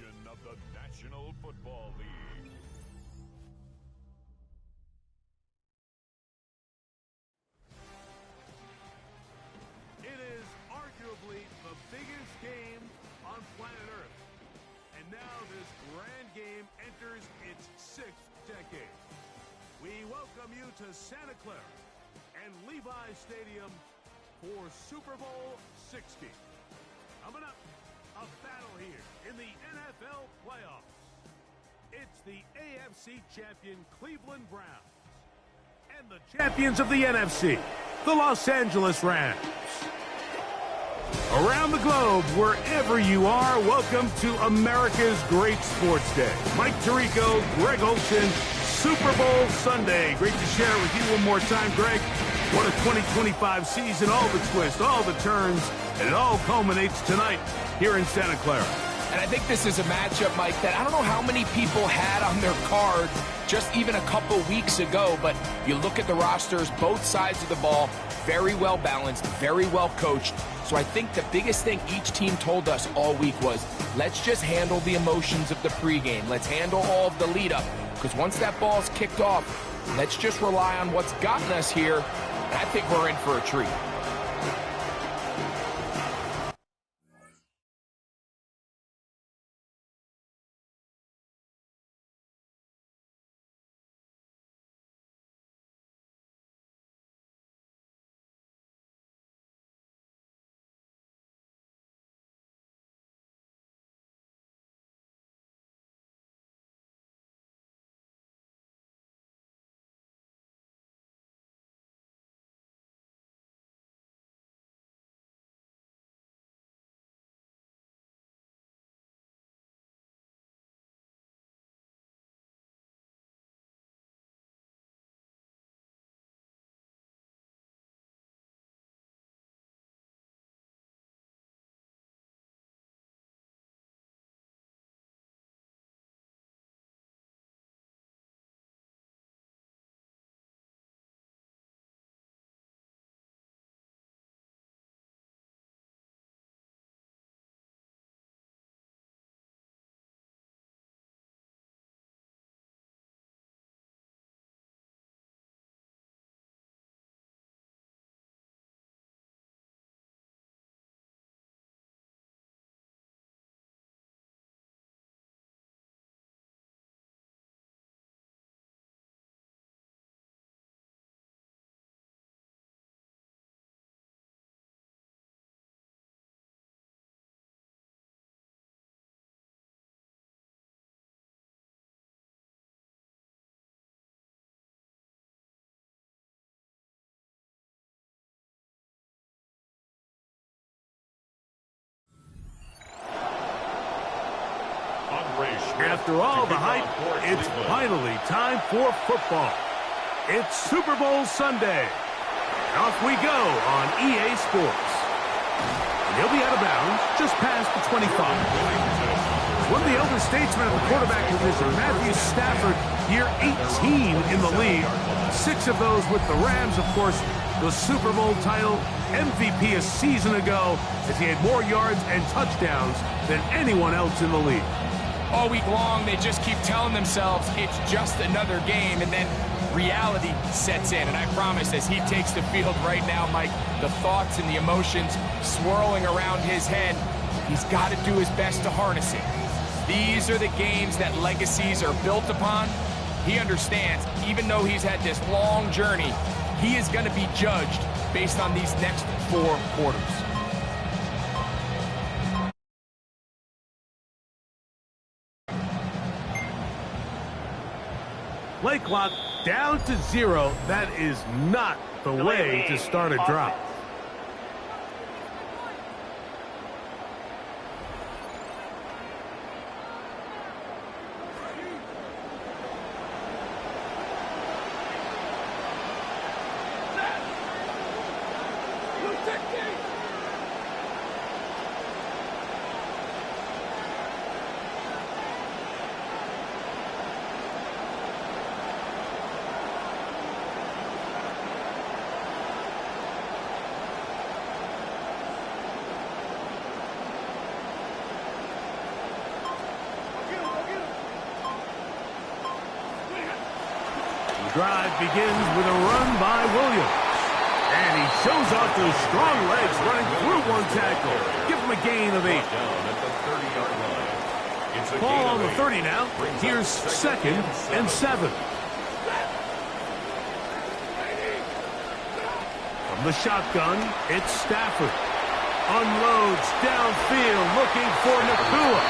edition of the National Football League. It is arguably the biggest game on planet Earth. And now this grand game enters its 6th decade. We welcome you to Santa Clara and Levi Stadium for Super Bowl 60. Coming up, a battle here in the NFL playoffs. It's the AFC champion Cleveland Browns and the champions of the NFC, the Los Angeles Rams. Around the globe, wherever you are, welcome to America's Great Sports Day. Mike Tirico, Greg Olson, Super Bowl Sunday. Great to share it with you one more time, Greg. What a 2025 season, all the twists, all the turns, and it all culminates tonight here in Santa Clara. And I think this is a matchup, Mike, that I don't know how many people had on their card just even a couple weeks ago, but you look at the rosters, both sides of the ball, very well balanced, very well coached. So I think the biggest thing each team told us all week was, let's just handle the emotions of the pregame. Let's handle all of the lead up, because once that ball's kicked off, let's just rely on what's gotten us here, and I think we're in for a treat. After all the hype, it's finally time for football. It's Super Bowl Sunday. And off we go on EA Sports. And he'll be out of bounds just past the 25. One of the elder statesmen of the quarterback position, Matthew Stafford, year 18 in the league. 6 of those with the Rams, of course, the Super Bowl title, MVP a season ago, as he had more yards and touchdowns than anyone else in the league. All week long, they just keep telling themselves it's just another game, and then reality sets in. And I promise, as he takes the field right now, Mike, the thoughts and the emotions swirling around his head, he's got to do his best to harness it. These are the games that legacies are built upon. He understands, even though he's had this long journey, he is going to be judged based on these next 4 quarters. Play clock down to 0. That is not the way to start a drive. Drive begins with a run by Williams. And he shows off those strong legs running through one tackle. Give him a gain of 8. Down at the 30-yard line. It's a Ball on gain the of 30 8. now. Here's second and 7. From the shotgun, it's Stafford. Unloads downfield looking for Nakua.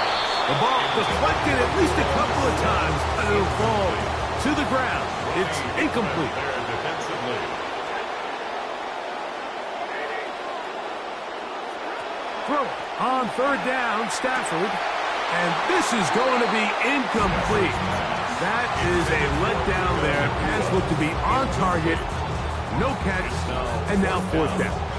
The ball deflected at least a couple of times, and it'll fall to the ground. It's incomplete. There defensively. Throw on third down, Stafford. And this is going to be incomplete. That is a letdown there. Pass looked to be on target. No catch. And now fourth down.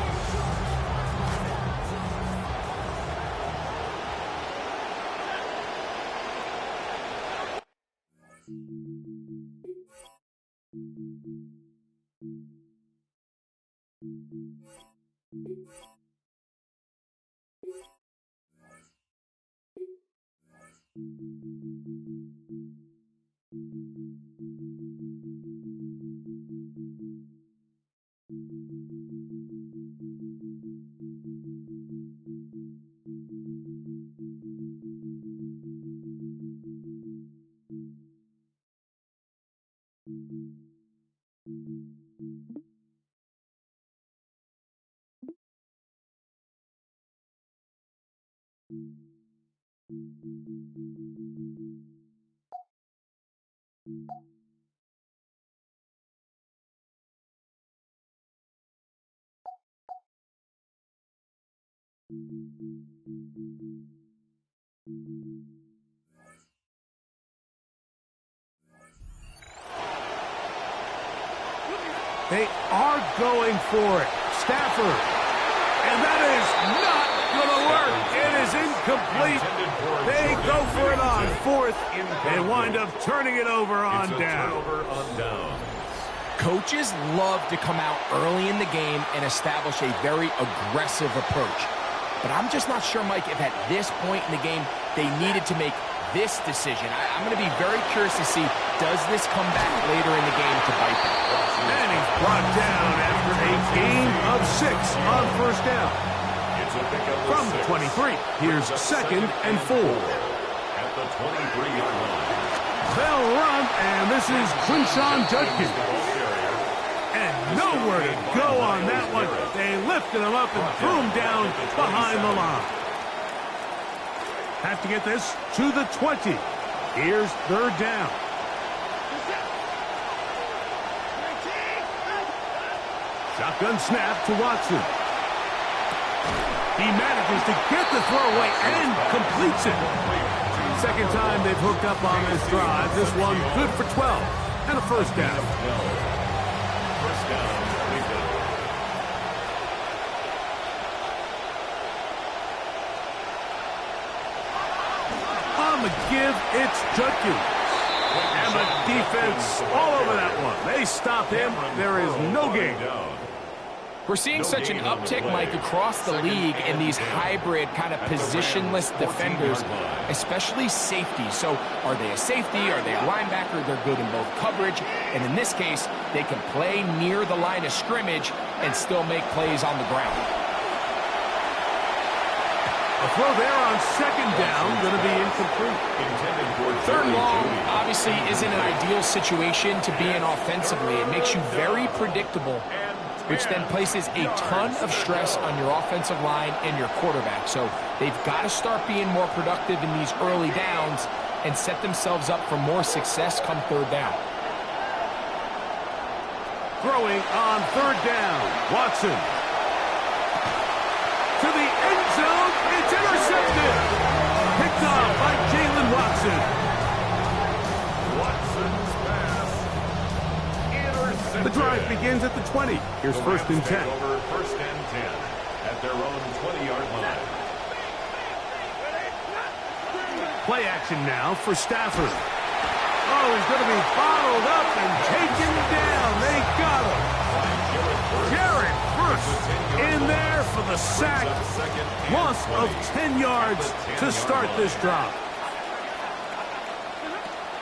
They are going for it. Stafford. And that is not going to work. It is incomplete. They go for it on fourth. They wind up turning it over on down. Coaches love to come out early in the game and establish a very aggressive approach. But I'm just not sure, Mike, if at this point in the game they needed to make this decision. I'm going to be very curious to see, does this come back later in the game to bite them? And he's brought down after a gain of 6 on first down. From the 23, here's second and 4. At the 23-yard line. They'll run, and this is Quinshawn Judkins. And nowhere to go on that one. They lifted him up and threw him down behind the line. Have to get this to the 20. Here's third down. Shotgun snap to Watson. He manages to get the throw away and completes it. Second time they've hooked up on this drive. This one good for 12 and a first down. First down. On the give, it's Judkins. And the defense all over that one. They stop him. There is no gain. We're seeing such an uptick, Mike, across the league in these hybrid kind of positionless defenders, especially safety. So are they a safety? Are they a linebacker? They're good in both coverage. And in this case, they can play near the line of scrimmage and still make plays on the ground. A throw there on second down, going to be incomplete. Third and long obviously isn't an ideal situation to be in offensively. It makes you very predictable, which then places a ton of stress on your offensive line and your quarterback. So they've got to start being more productive in these early downs and set themselves up for more success come third down. Throwing on third down, Watson. To the end zone, it's intercepted. Picked off by Jalen Watson. Watson's pass. Intercepted. The drive begins at the 20. Here's first and 10. Over first and 10 at their own 20-yard line. Play action now for Stafford. Oh, he's going to be bottled up and taken down. They got him. Jared Hurst in there for the sack. Loss of 10 yards to start this drive.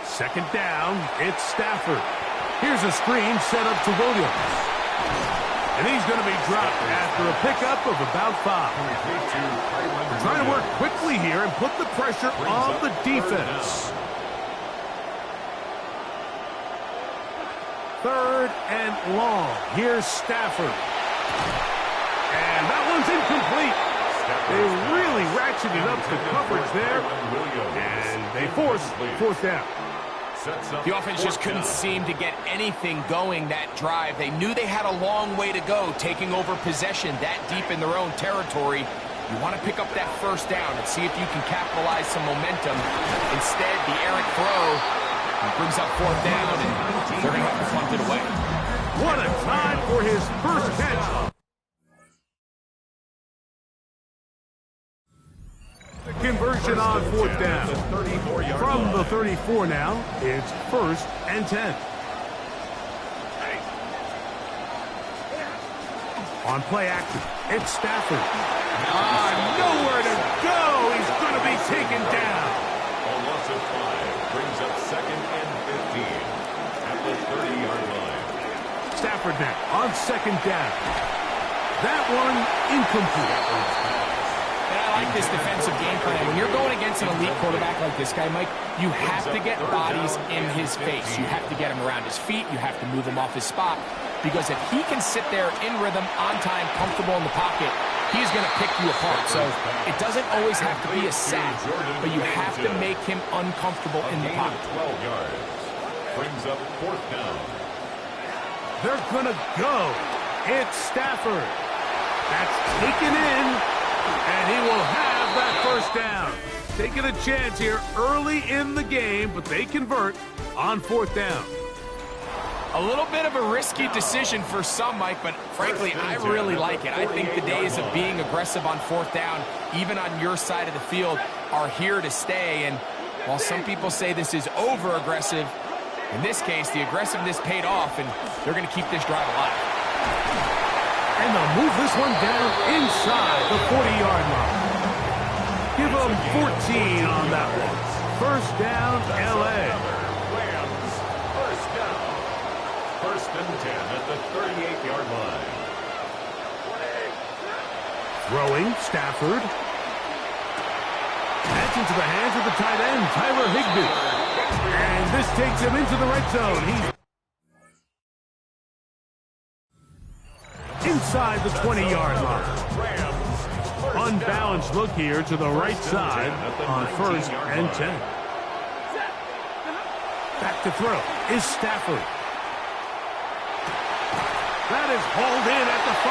Second down, it's Stafford. Here's a screen set up to Williams. And he's going to be dropped after a pickup of about 5. They're trying to work quickly here and put the pressure on the defense. 3rd and long. Here's Stafford. And that one's incomplete. They really ratcheted up the coverage there, and they force 4th down. The offense just couldn't seem to get anything going that drive. They knew they had a long way to go, taking over possession that deep in their own territory. You want to pick up that 1st down and see if you can capitalize some momentum. Instead, the errant throw brings up 4th down, and they're going to have to punt it away. What a time for his first catch. The conversion on 4th down. From the 34 now, it's 1st and 10. On play action, it's Stafford. Nowhere to go. He's going to be taken down. A loss of 5 brings up 2nd and 15 at the 30-yard line. Stafford now on 2nd down. That one incomplete. And I like this defensive game plan. When you're going against an elite quarterback like this guy, Mike, you have to get bodies in his face. You have to get him around his feet. You have to move him off his spot. Because if he can sit there in rhythm, on time, comfortable in the pocket, he's going to pick you apart. So it doesn't always have to be a sack, but you have to make him uncomfortable in the pocket. 12 yards. Brings up 4th down. They're going to go. It's Stafford. That's taken in. And he will have that 1st down. Taking a chance here early in the game, but they convert on 4th down. A little bit of a risky decision for some, Mike, but frankly, I really like it. I think the days of being aggressive on 4th down, even on your side of the field, are here to stay. And while some people say this is over-aggressive, in this case, the aggressiveness paid off, and they're going to keep this drive alive. And they'll move this one down inside the 40-yard line. Give them 14 on that one. 1st down, L.A. Rams, 1st down. 1st and 10 at the 38-yard line. Throwing, Stafford. That's into the hands of the tight end, Tyler Higbee. And this takes him into the red zone. He's inside the 20-yard line. Unbalanced look here to the right side on 1st and 10. Back to throw is Stafford. That is hauled in at the 5.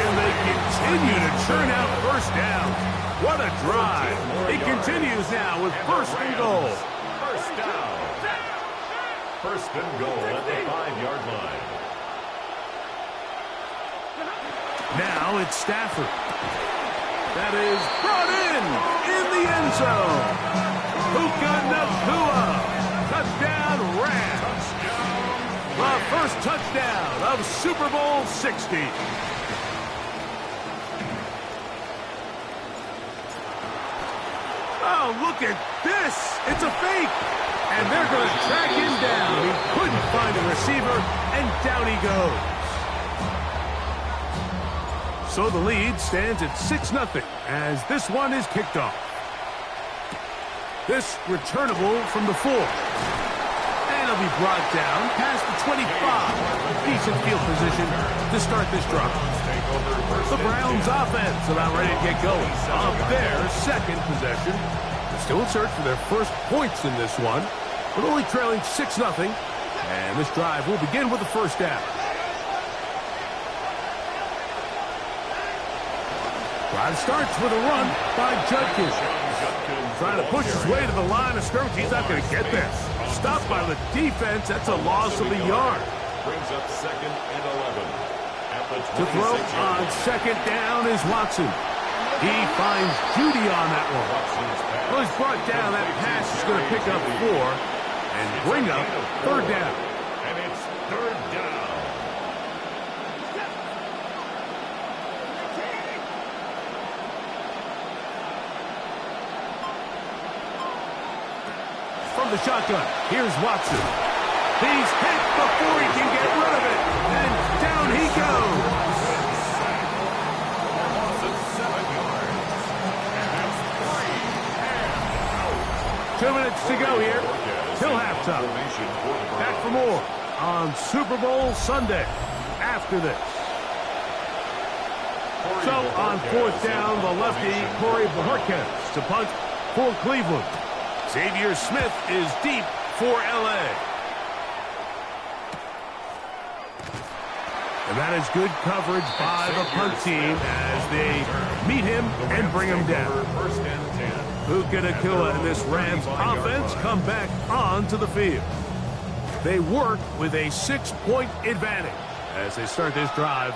And they continue to churn out 1st down. What a drive. It continues now with 1st and goal. 1st down. 1st and goal at the 5-yard line. Now it's Stafford. That is brought in the end zone. Puka Nacua. Touchdown, Rams. The first touchdown of Super Bowl 60. Oh, look at this. It's a fake. And they're going to track him down. He couldn't find a receiver, and down he goes. So the lead stands at 6-0 as this one is kicked off. This returnable from the 4. And it'll be brought down past the 25. Decent field position to start this drive. The Browns offense about ready to get going on their 2nd possession. They're still in search for their first points in this one, but only trailing 6-0. And this drive will begin with the 1st down. Drive starts with a run by Judkins. Trying to push his way to the line of scrimmage. He's not going to get there. Stopped by the defense. That's a loss of a yard. Brings up 2nd and 11. At the To throw on 2nd down is Watson. He finds Judy on that one. Well, he's brought down. That pass is going to pick up 4 and bring up 3rd down. And it's 3rd down. From the shotgun, here's Watson. He's hit before he can get rid of it. And down he goes. Loss of 7 yards. And that's 3 and out. 2 minutes to go here till halftime. Back for more on Super Bowl Sunday after this. So on 4th down, the lefty Corey Bojorquez to punt for Cleveland. Xavier Smith is deep for L.A. And that is good coverage by the punt team as they meet him and bring him down. First and 10. Puka Nacua and this Rams offense come back onto the field. They work with a 6-point advantage as they start this drive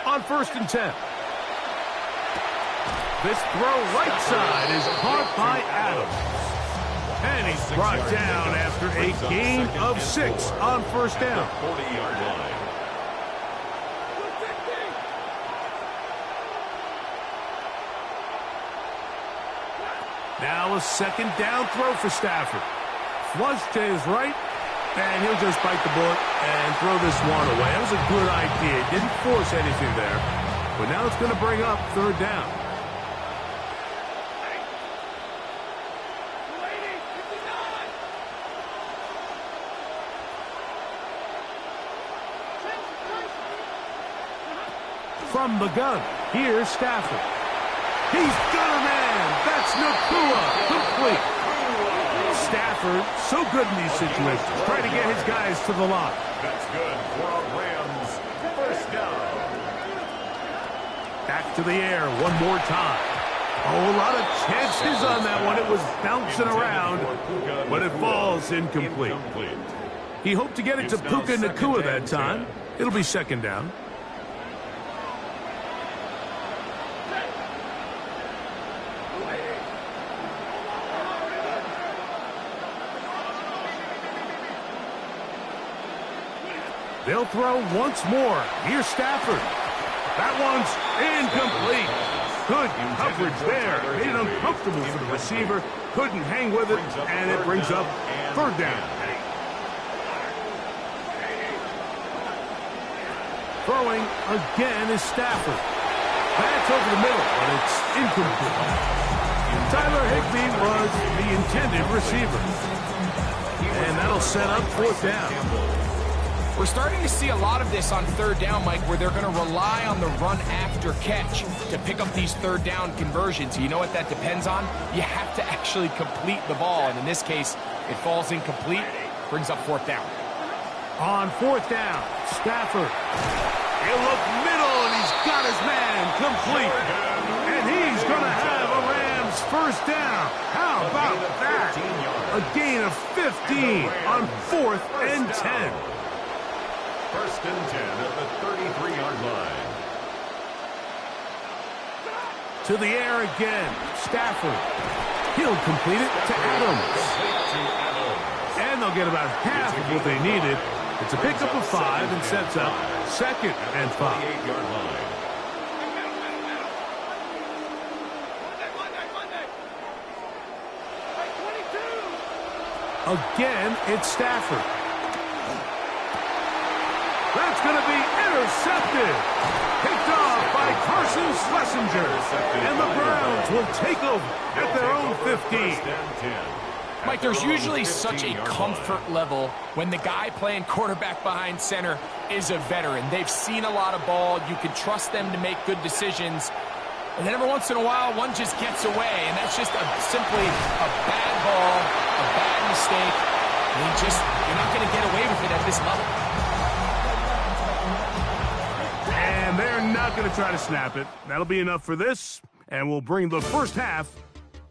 on 1st and 10. This throw right side is caught by Adams. And he's brought down after a gain of 6 on 1st down. 40-yard line. Now a 2nd down throw for Stafford. Flush to his right, and he'll just bite the bullet and throw this one away. That was a good idea. Didn't force anything there. But now it's going to bring up 3rd down. From the gun, here's Stafford. He's got a man. That's Nacua. Complete. Stafford, so good in these situations. Trying to get his guys to the line. That's good for a Rams 1st down. Back to the air one more time. Oh, a lot of chances on that one. It was bouncing around, but it falls incomplete. He hoped to get it to Puka Nacua that time. It'll be 2nd down. They'll throw once more. Here's Stafford. That one's incomplete. Good coverage there. Made it uncomfortable for the receiver. Couldn't hang with it, and it brings up 3rd down. Throwing again is Stafford. That's over the middle, but it's incomplete. Tyler Higbee was the intended receiver. And that'll set up 4th down. We're starting to see a lot of this on 3rd down, Mike, where they're going to rely on the run after catch to pick up these 3rd down conversions. You know what that depends on? You have to actually complete the ball, and in this case, it falls incomplete, brings up 4th down. On 4th down, Stafford. He'll look middle, and he's got his man complete. And he's going to have a Rams 1st down. How about that? A gain of 15 on 4th and 10. 1st and 10 at the 33-yard line. To the air again. Stafford. He'll complete it to Adams. And they'll get about half of what they needed. It's a pickup of 5 and sets up 2nd and 5. 48-yard line. Again, it's Stafford. That's going to be intercepted. Picked off by Carson Schlesinger. And the Browns will take over at their own 15. Mike, there's usually such a comfort level when the guy playing quarterback behind center is a veteran. They've seen a lot of ball. You can trust them to make good decisions. And then every once in a while, one just gets away. And that's just simply a bad ball, a bad mistake. And you're not going to get away with it at this level. And they're not going to try to snap it. That'll be enough for this, and we'll bring the 1st half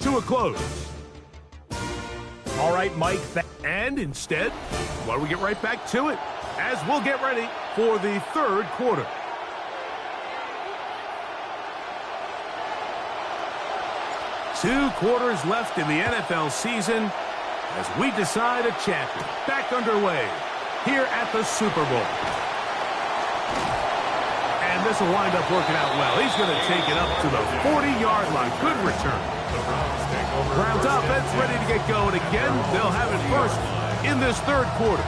to a close. All right, Mike. And instead, why don't we get right back to it as we'll get ready for the 3rd quarter. Two quarters left in the NFL season as we decide a champion. Back underway here at the Super Bowl. And this will wind up working out well. He's going to take it up to the 40-yard line. Good return. Browns offense ready to get going again. They'll have it first in this 3rd quarter.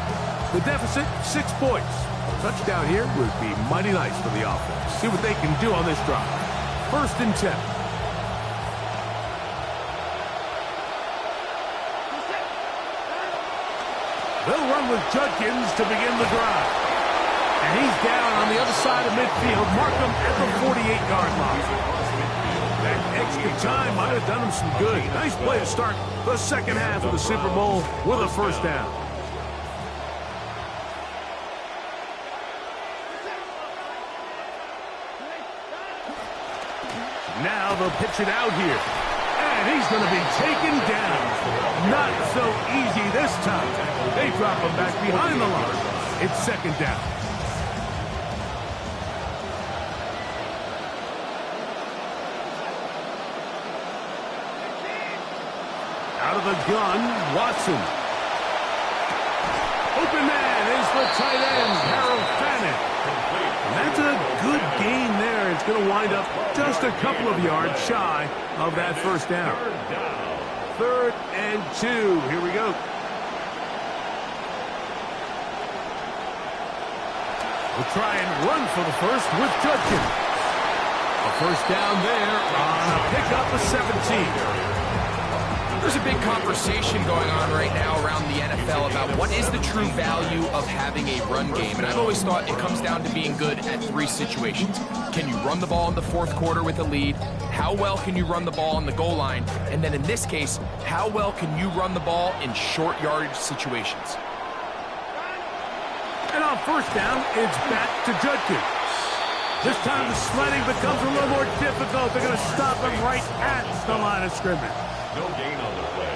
The deficit, 6 points. Touchdown here would be mighty nice for the offense. See what they can do on this drive. 1st and 10. They'll run with Judkins to begin the drive. And he's down on the other side of midfield. Mark him at the 48-yard line. That extra time might have done him some good. Nice play to start the second half of the Super Bowl with a 1st down. Now they'll pitch it out here. And he's going to be taken down. Not so easy this time. They drop him back behind the line. It's 2nd down. Out of the gun, Watson. Open man is the tight end, Harold Fannin. And that's a good gain there. It's going to wind up just a couple of yards shy of that 1st down. 3rd and 2. Here we go. We'll try and run for the 1st with Judkins. A 1st down there on a pickup of 17. There's a big conversation going on right now around the NFL about what is the true value of having a run game. And I've always thought it comes down to being good at 3 situations. Can you run the ball in the 4th quarter with a lead? How well can you run the ball on the goal line? And then in this case, how well can you run the ball in short yardage situations? And on 1st down, it's back to Judkins. This time the sledding becomes a little more difficult. They're going to stop him right at the line of scrimmage. No gain on the play.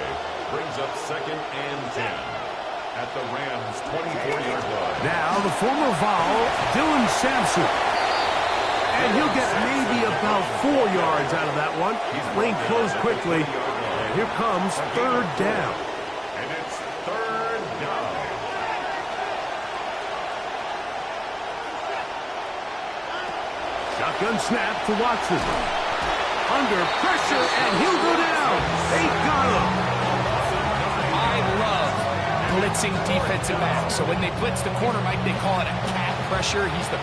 Brings up 2nd and 10 at the Rams' 24-yard line. Now the former Vol, Dylan Sampson. And he'll get maybe about 4 yards out of that one. He's playing close quickly. And here comes 3rd down. And it's 3rd down. Shotgun snap to Watson. Under pressure, and he'll go down. They got him. I love blitzing defensive backs. So when they blitz the corner, Mike, they call it a cat pressure. He's the...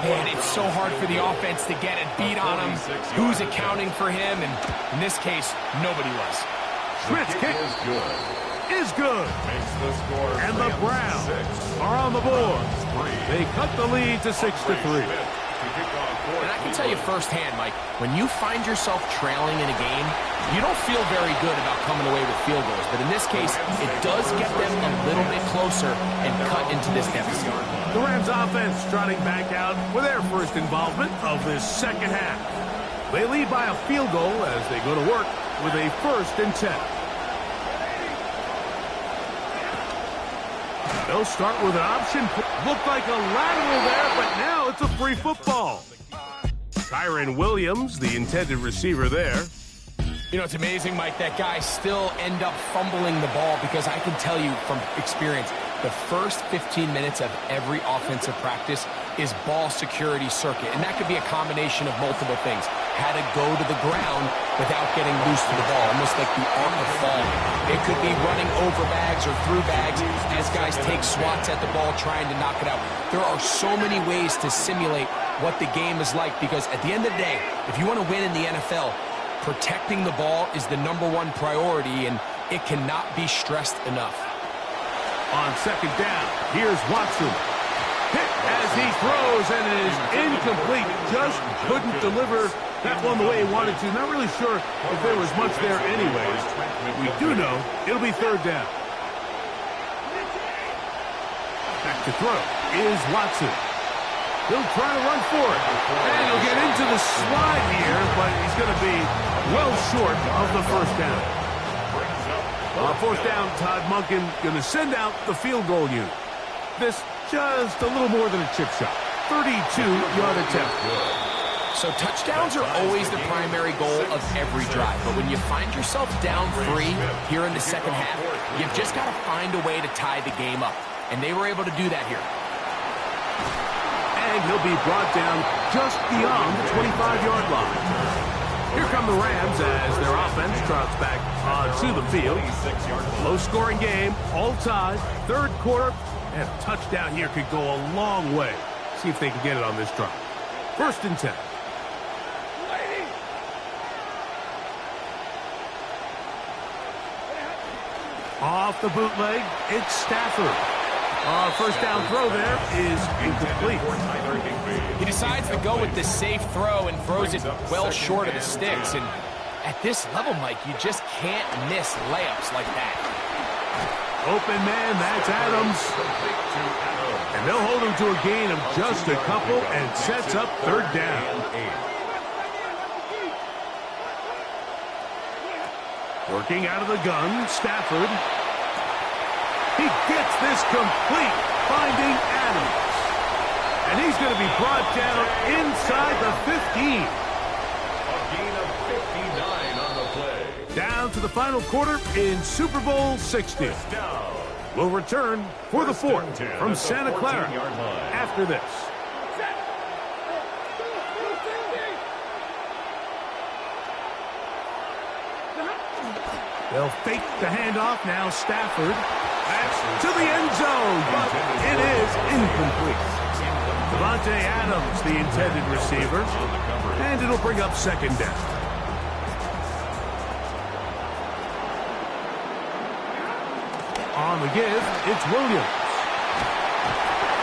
Man, it's so hard for the offense to get a beat on him. Who's accounting for him? And in this case, nobody was. Schmidt's kick is good. Is good. Makes the score And the Browns are on the board. They cut the lead to 6-3. And I can tell you firsthand, Mike, when you find yourself trailing in a game, you don't feel very good about coming away with field goals. But in this case, it does get them a little bit closer and cut into this deficit. The Rams offense trotting back out with their 1st involvement of this 2nd half. They lead by a field goal as they go to work with a 1st and 10. They'll start with an option. Looked like a lateral there, but now it's a free football. Kyron Williams, the intended receiver there. You know, it's amazing, Mike, that guys still end up fumbling the ball because I can tell you from experience, the first 15 minutes of every offensive practice is ball security circuit. And that could be a combination of multiple things. How to go to the ground without getting loose to the ball, almost like the art of falling. It could be running over bags or through bags as guys take swats at the ball trying to knock it out. There are so many ways to simulate what the game is like because at the end of the day, if you want to win in the NFL, protecting the ball is the #1 priority, and it cannot be stressed enough. On second down, here's Watson. Hit as he throws, and it is incomplete. Just couldn't deliver that one the way he wanted to. Not really sure if there was much there anyways. We do know it'll be third down. Back to throw is Watson. He'll try to run for it. And he'll get into the slide here, but he's going to be well short of the first down. On fourth down, Todd Monken going to send out the field goal unit. This just a little more than a chip shot. 32-yard attempt. So touchdowns are always the primary goal of every drive. But when you find yourself down 3 here in the second half, you've just got to find a way to tie the game up. And they were able to do that here. And he'll be brought down just beyond the 25-yard line. Here come the Rams as their offense trots back onto the field. Low-scoring game, all tied, third quarter, and a touchdown here could go a long way. See if they can get it on this drive. First and 10. Off the bootleg, it's Stafford. First down throw there is incomplete. He decides to go with the safe throw and throws it well short of the sticks. And at this level, Mike, you just can't miss layups like that. Open man, that's Adams. And they'll hold him to a gain of just a couple and sets up third down. Working out of the gun, Stafford. He gets this complete, finding Adams. And he's going to be brought down inside the 15. A gain of 59 on the play. Down to the final quarter in Super Bowl 60. We'll return for the fourth from Santa Clara after this. They'll fake the handoff now. Stafford. To the end zone, but it is incomplete. Devontae Adams, the intended receiver, and it'll bring up second down. On the give, it's Williams.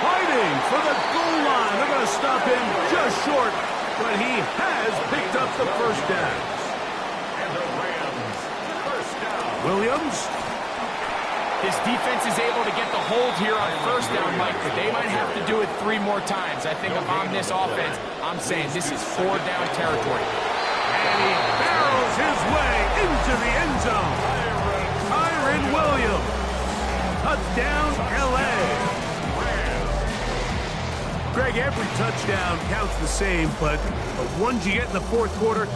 Fighting for the goal line. They're going to stop him just short, but he has picked up the first down. And the Rams, first down. Williams. This defense is able to get the hold here on first down, Mike, but they might have to do it 3 more times. I think if I'm this offense, I'm saying this is 4-down territory. And he barrels his way into the end zone. Kyren Williams. Touchdown, L.A. Greg, every touchdown counts the same, but the ones you get in the fourth quarter,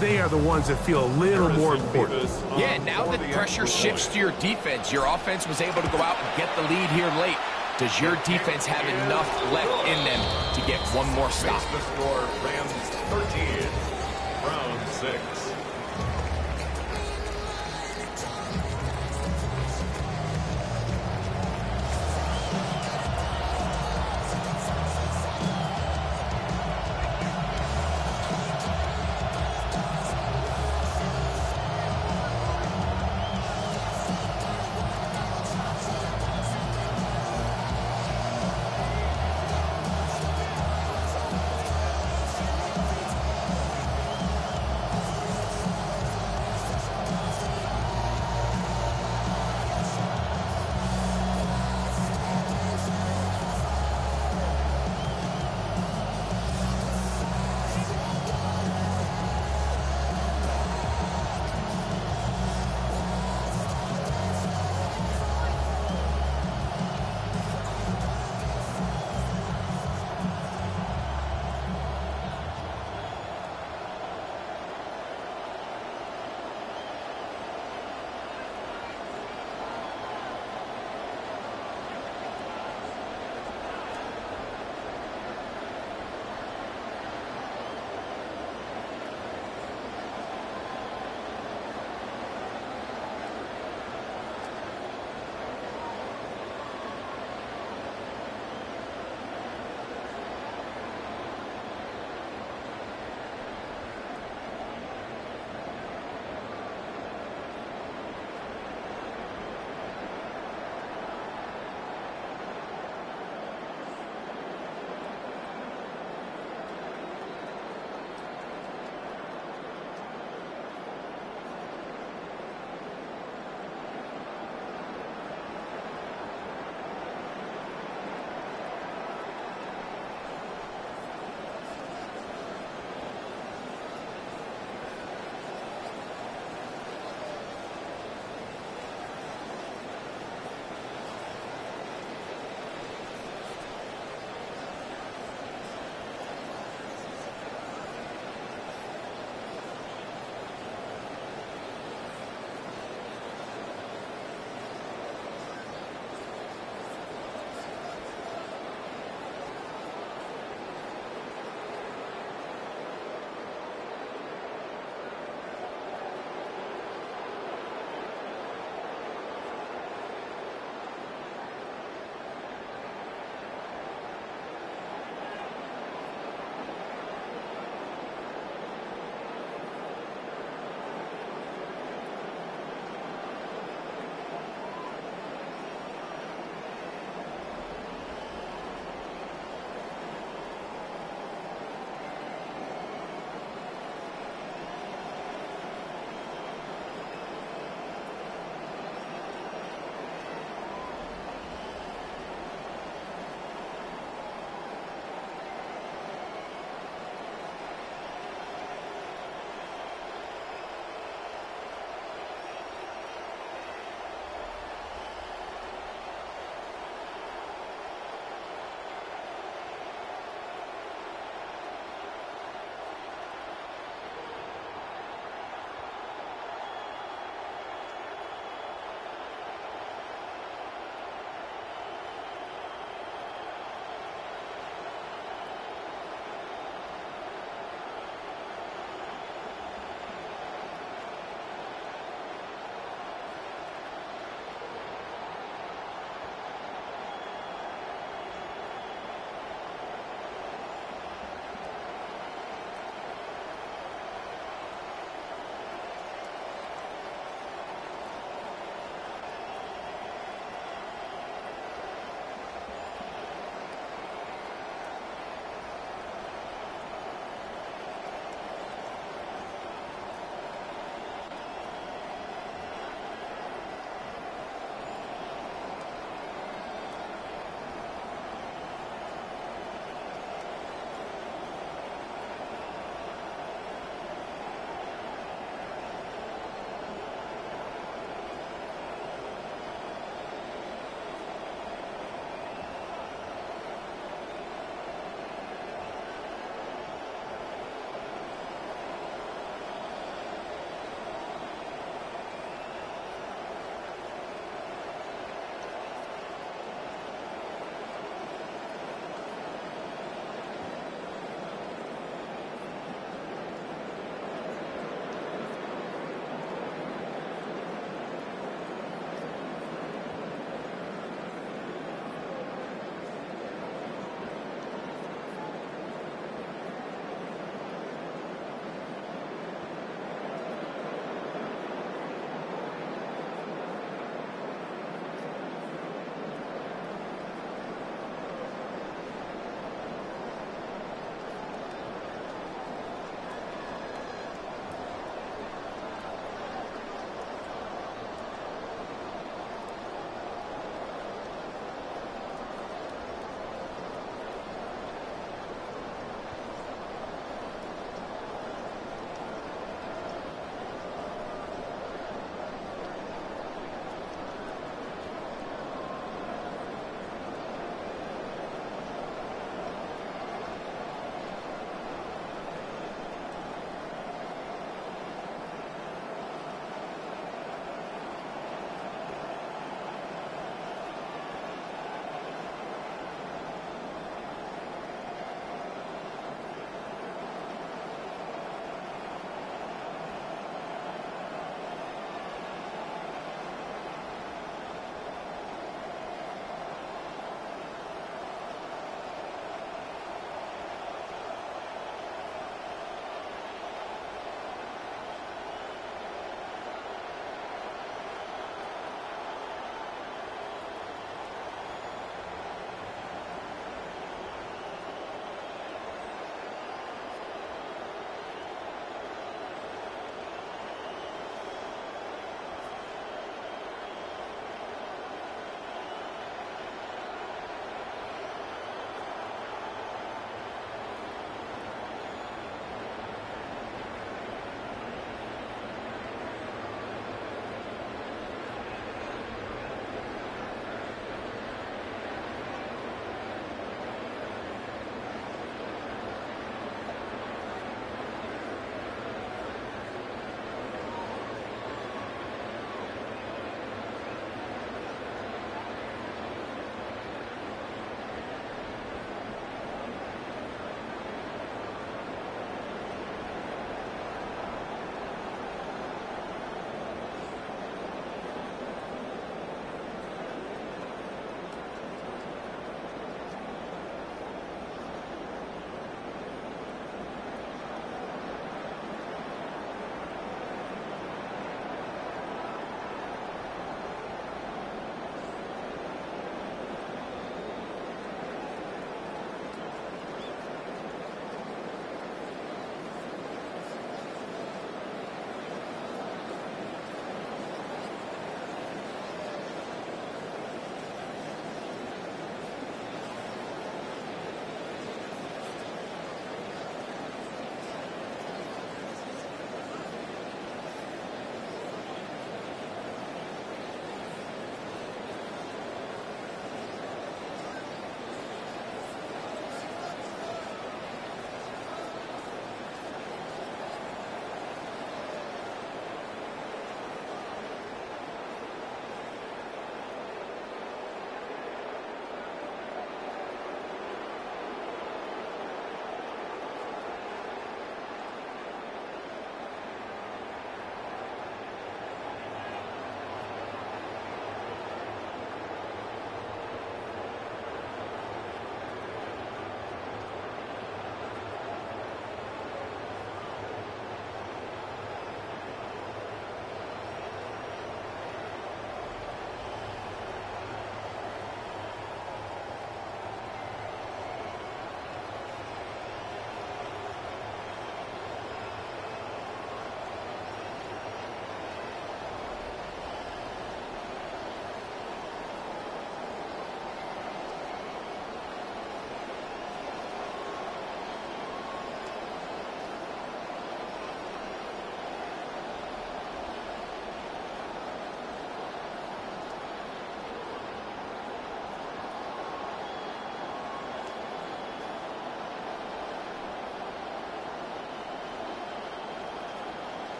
they are the ones that feel a little more important. Yeah, now that pressure shifts to your defense, your offense was able to go out and get the lead here late. Does your defense have enough left in them to get one more stop? The score, Rams 13, Browns 6.